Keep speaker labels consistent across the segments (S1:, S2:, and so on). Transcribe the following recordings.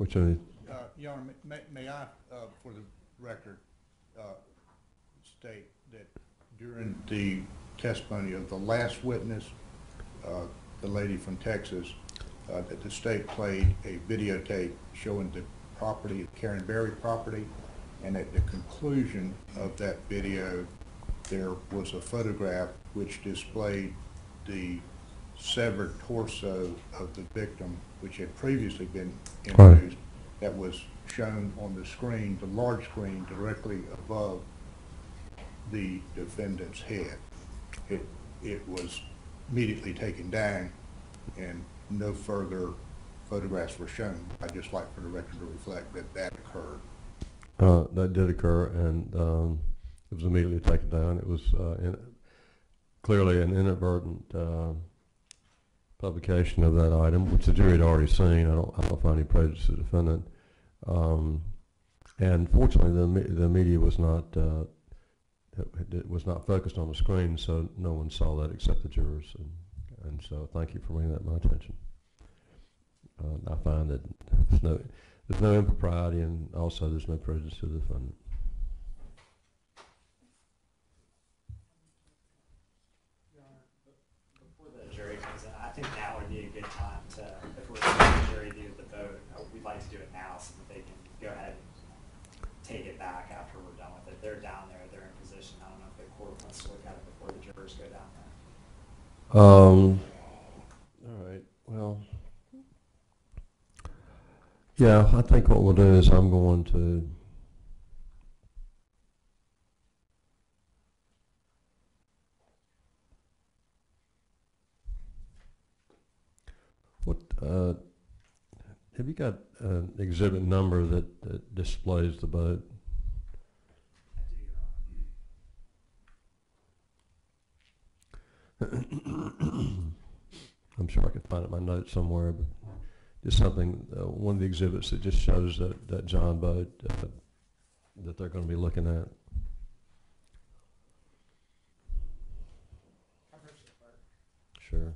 S1: Which one?
S2: Your Honor, may I, for the record, state that during the testimony of the last witness, the lady from Texas, that the state played a videotape showing the property, Karen Berry property, and at the conclusion of that video, there was a photograph which displayed the severed torso of the victim, which had previously been introduced, that was shown on the screen, the large screen directly above the defendant's head. It was immediately taken down and no further photographs were shown. I'd just like for the record to reflect that that occurred.
S1: That did occur, and it was immediately taken down. It was clearly an inadvertent publication of that item, which the jury had already seen. I don't find any prejudice to the defendant. And fortunately, the media was not focused on the screen, so no one saw that except the jurors. And so, thank you for bringing that to my attention. I find that there's no impropriety, and also there's no prejudice to the defendant.
S3: Before the jury comes in, I think now would be a good time to, if we're letting the jury do the vote, we'd like to do it now so that they can go ahead and take it back after we're done with it. They're down there, they're in position. I don't know if the court wants to look at it before the jurors go down there.
S1: All right, well, yeah, I think what we'll do is I'm going to have you got an exhibit number that displays the vote?
S3: I do, Your Honor.
S1: I'm sure I can find it in my notes somewhere, but just something, one of the exhibits that just shows that John vote that they're going to be looking at. Sure.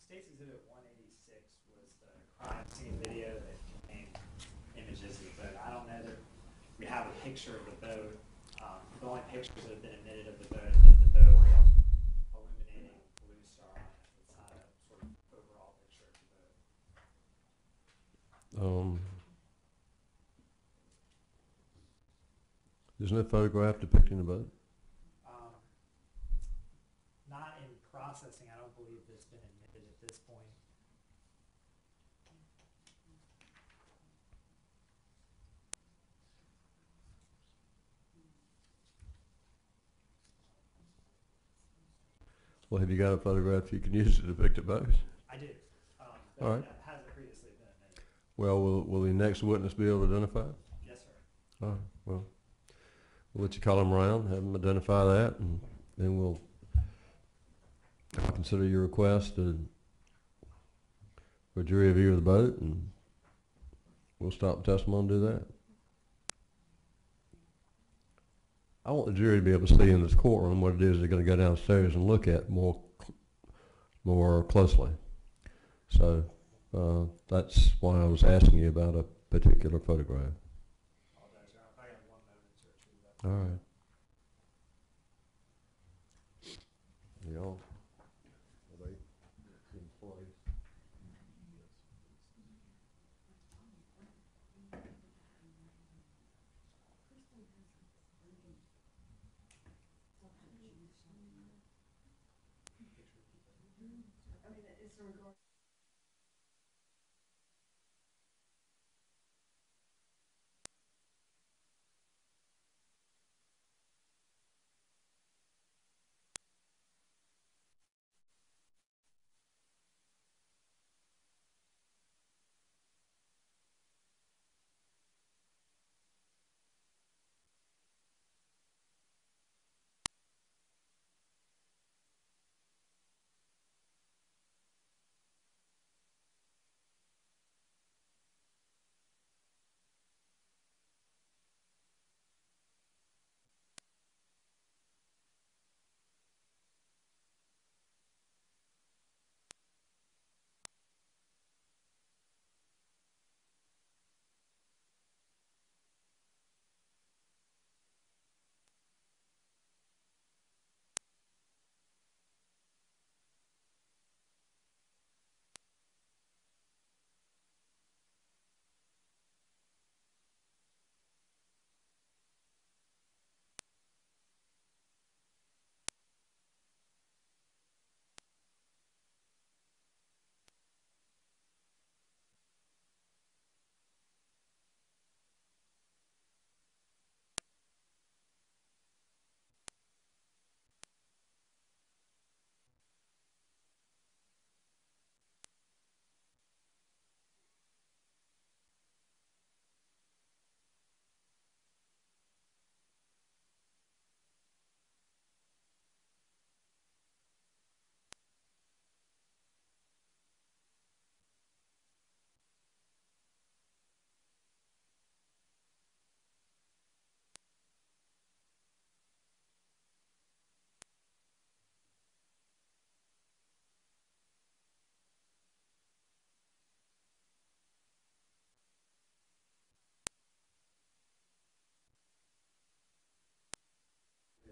S3: State's Exhibit 186 was the crime scene video that contained images of the boat. I don't know that we have a picture of the boat. The only pictures that have been admitted of the boat have been the boat illuminating Blue Star on it. It's not a sort of overall picture of the boat.
S1: There's no photograph depicting the boat?
S3: Not in processing. I don't believe there's been admitted at this point.
S1: Well, have you got a photograph you can use to depict a boat?
S3: I do.
S1: All right.
S3: That hasn't previously been admitted.
S1: Well, will the next witness be able to identify it?
S3: Yes, sir.
S1: All right, well, we'll let you call them around, have them identify that, and then I'll consider your request for a jury review of the boat, and we'll stop the testimony and do that. I want the jury to be able to see in this courtroom what it is they're going to go downstairs and look at more closely. So that's why I was asking you about a particular photograph. All right. Y'all, are they in place?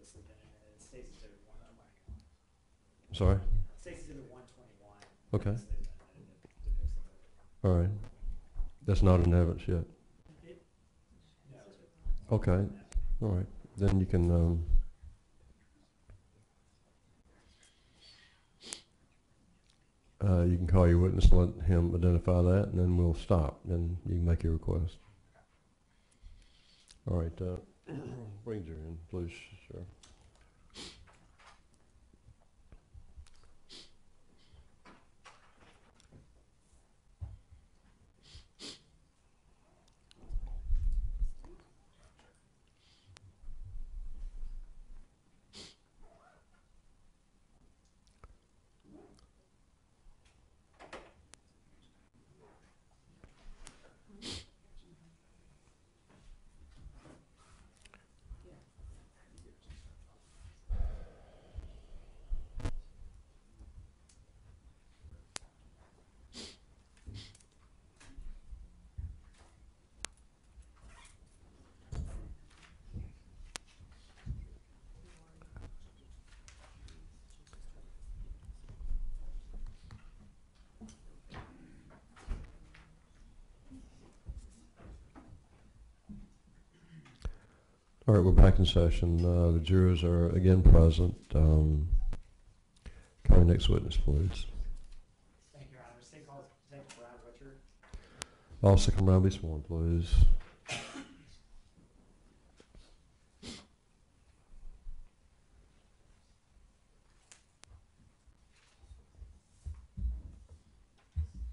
S3: this has been admitted. State's Exhibit 121.
S1: Sorry?
S3: State's Exhibit 121.
S1: Okay.
S3: This has been admitted. Depicts the boat.
S1: All right. That's not in evidence yet.
S3: No.
S1: Okay. All right. Then you can, you can call your witness, let him identify that, and then we'll stop. Then you can make your request. All right. Bring her in, please, sir. All right, we're back in session. The jurors are again present. Call your next witness, please.
S3: Thank you, Your Honor. State calls Detective Brad Richard.
S1: Also, come around, be sworn, please.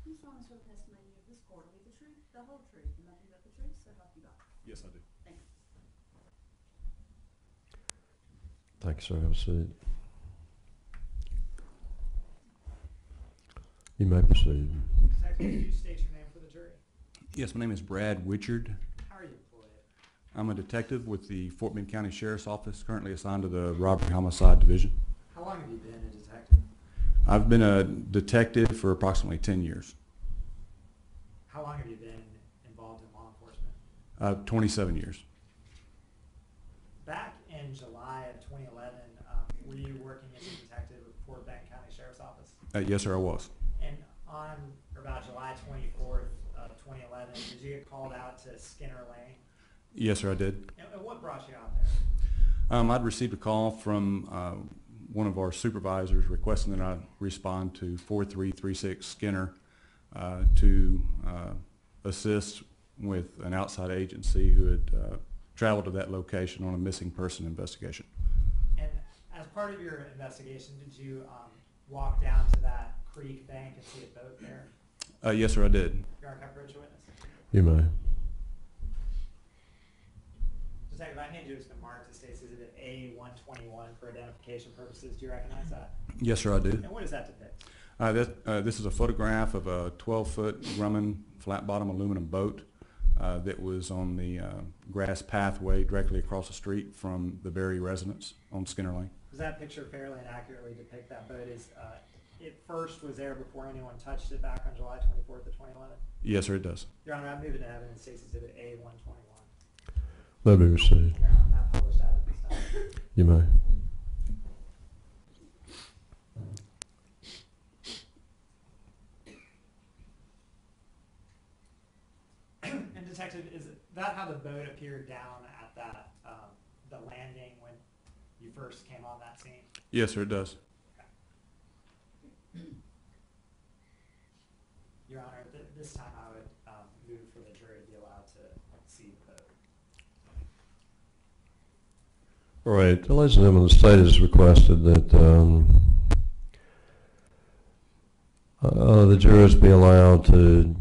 S4: You solemnly swear the testimony you give this court will be the truth, the whole truth, and nothing but the truth, so help you God.
S5: Yes, I do.
S4: Thank you.
S1: Thank you, sir. Have a seat. You may proceed.
S3: Detective, could you state your name for the jury?
S5: Yes, my name is Brad Wichard.
S3: How are you employed?
S5: I'm a detective with the Fort Bend County Sheriff's Office, currently assigned to the Robbery Homicide Division.
S3: How long have you been a detective?
S5: I've been a detective for approximately 10 years.
S3: How long have you been involved in law enforcement?
S5: 27 years.
S3: Back in July of 2011, were you working as a detective with Fort Bend County Sheriff's Office?
S5: Yes, sir, I was.
S3: And on or about July 24th of 2011, did you get called out to Skinner Lane?
S5: Yes, sir, I did.
S3: And what brought you out there?
S5: I'd received a call from one of our supervisors requesting that I respond to 4336 Skinner to assist with an outside agency who had traveled to that location on a missing person investigation.
S3: And as part of your investigation, did you walk down to that creek bank and see a boat there?
S5: Yes, sir, I did.
S3: Your Honor, can I approach a witness?
S1: You may.
S3: Detective, I hand you as the mark to State's Exhibit A121 for identification purposes. Do you recognize that?
S5: Yes, sir, I do.
S3: And what does that depict?
S5: This is a photograph of a 12-foot Grumman flat-bottom aluminum boat that was on the grass pathway directly across the street from the Berry residence on Skinner Lane.
S3: Does that picture fairly and accurately depict that boat? It first was there before anyone touched it back on July 24th of 2011?
S5: Yes, sir, it does.
S3: Your Honor, I'm moving to evidence State's Exhibit A121.
S1: May be received.
S3: Your Honor, I'm not published out at this time.
S1: You may.
S3: And Detective, is that how the boat appeared down at that the landing when you first came on that scene?
S5: Yes, sir, it does.
S3: Your Honor, this time I would move for the jury to be allowed to see the boat.
S1: All right, ladies and gentlemen, the state has requested that the jurors be allowed to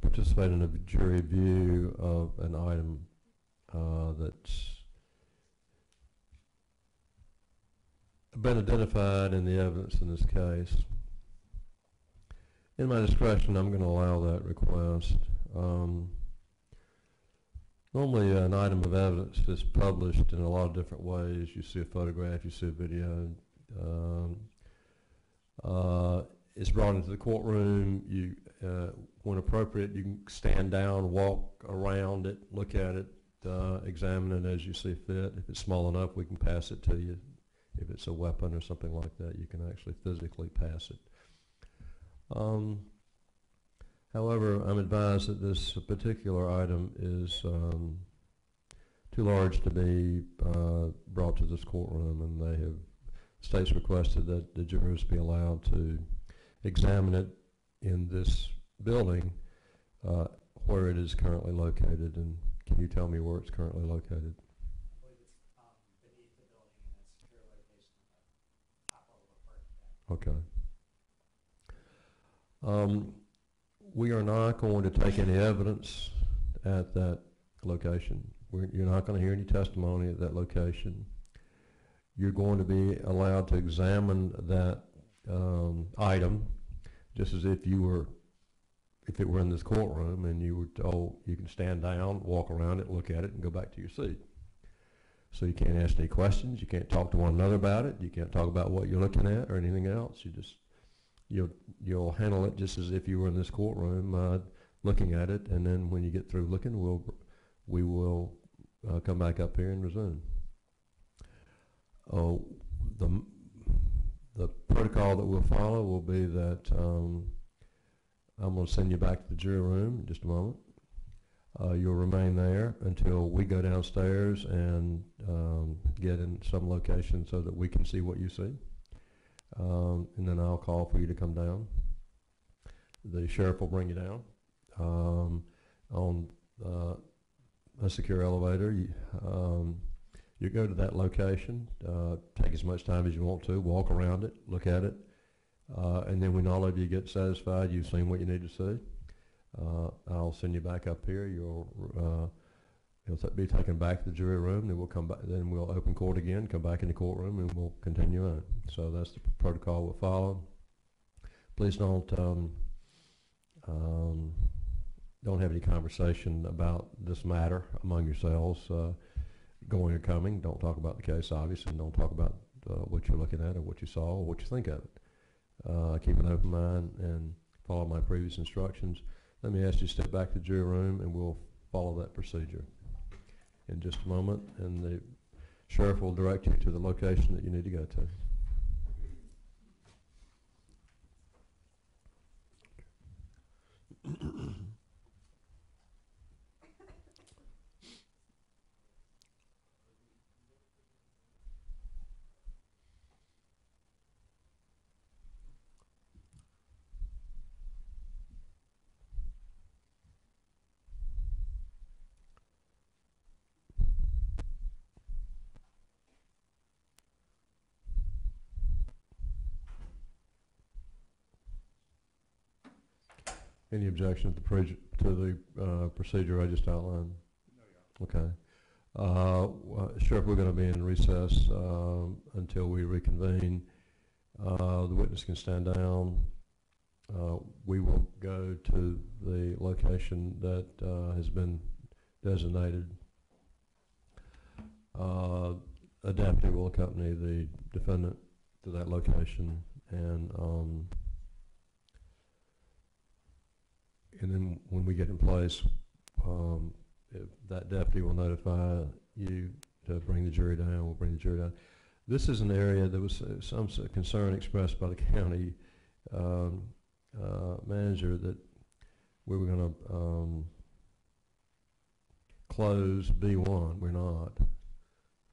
S1: participate in a jury view of an item that's been identified in the evidence in this case. In my discretion, I'm going to allow that request. Normally, an item of evidence is published in a lot of different ways. You see a photograph, you see a video. It's brought into the courtroom. You, when appropriate, you can stand down, walk around it, look at it, examine it as you see fit. If it's small enough, we can pass it to you. If it's a weapon or something like that, you can actually physically pass it. However, I'm advised that this particular item is too large to be brought to this courtroom, and they have, state's requested that the jurors be allowed to examine it in this building where it is currently located. And can you tell me where it's currently located?
S3: I believe it's beneath the building in a secure location on the top level of the parking deck.
S1: Okay. We are not going to take any evidence at that location. You're not going to hear any testimony at that location. You're going to be allowed to examine that item just as if you were, if it were in this courtroom and you were told you can stand down, walk around it, look at it, and go back to your seat. So you can't ask any questions. You can't talk to one another about it. You can't talk about what you're looking at or anything else. You just, you'll handle it just as if you were in this courtroom looking at it, and then when you get through looking, we will come back up here and resume. The protocol that we'll follow will be that I'm going to send you back to the jury room in just a moment. You'll remain there until we go downstairs and get in some location so that we can see what you see. And then I'll call for you to come down. The sheriff will bring you down on a secure elevator. You go to that location, take as much time as you want to, walk around it, look at it, and then when all of you get satisfied, you've seen what you need to see, I'll send you back up here. You'll be taken back to the jury room. Then we'll come back. Then we'll open court again, come back in the courtroom, and we'll continue on. So that's the protocol we'll follow. Please don't have any conversation about this matter among yourselves. Going or coming, don't talk about the case, obviously, and don't talk about what you're looking at or what you saw or what you think of it. Keep an open mind and follow my previous instructions. Let me ask you to step back to the jury room, and we'll follow that procedure in just a moment, and the sheriff will direct you to the location that you need to go to. Any objection to the procedure I just outlined? No, Your Honor. Okay. Sheriff, we're going to be in recess until we reconvene. The witness can stand down. We will go to the location that has been designated. A deputy will accompany the defendant to that location, and then when we get in place, that deputy will notify you to bring the jury down. We'll bring the jury down. This is an area that was some concern expressed by the county manager that we were going to close B1. We're not.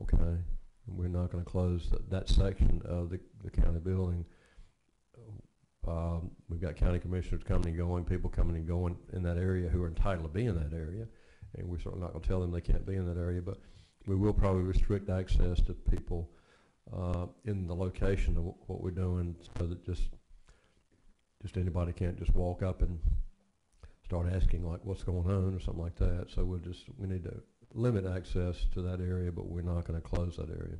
S1: Okay. We're not going to close that section of the county building. We've got county commissioners coming and going, people coming and going in that area who are entitled to be in that area, and we're certainly not going to tell them they can't be in that area, but we will probably restrict access to people in the location of what we're doing, so that just anybody can't just walk up and start asking like what's going on or something like that. So we need to limit access to that area, but we're not going to close that area.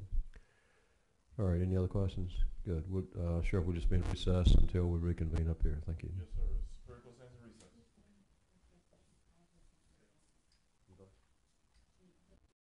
S1: All right, any other questions? Good. Sheriff, we'll just be in recess until we reconvene up here. Thank you.
S6: Yes, sir. Superior Court stands in recess.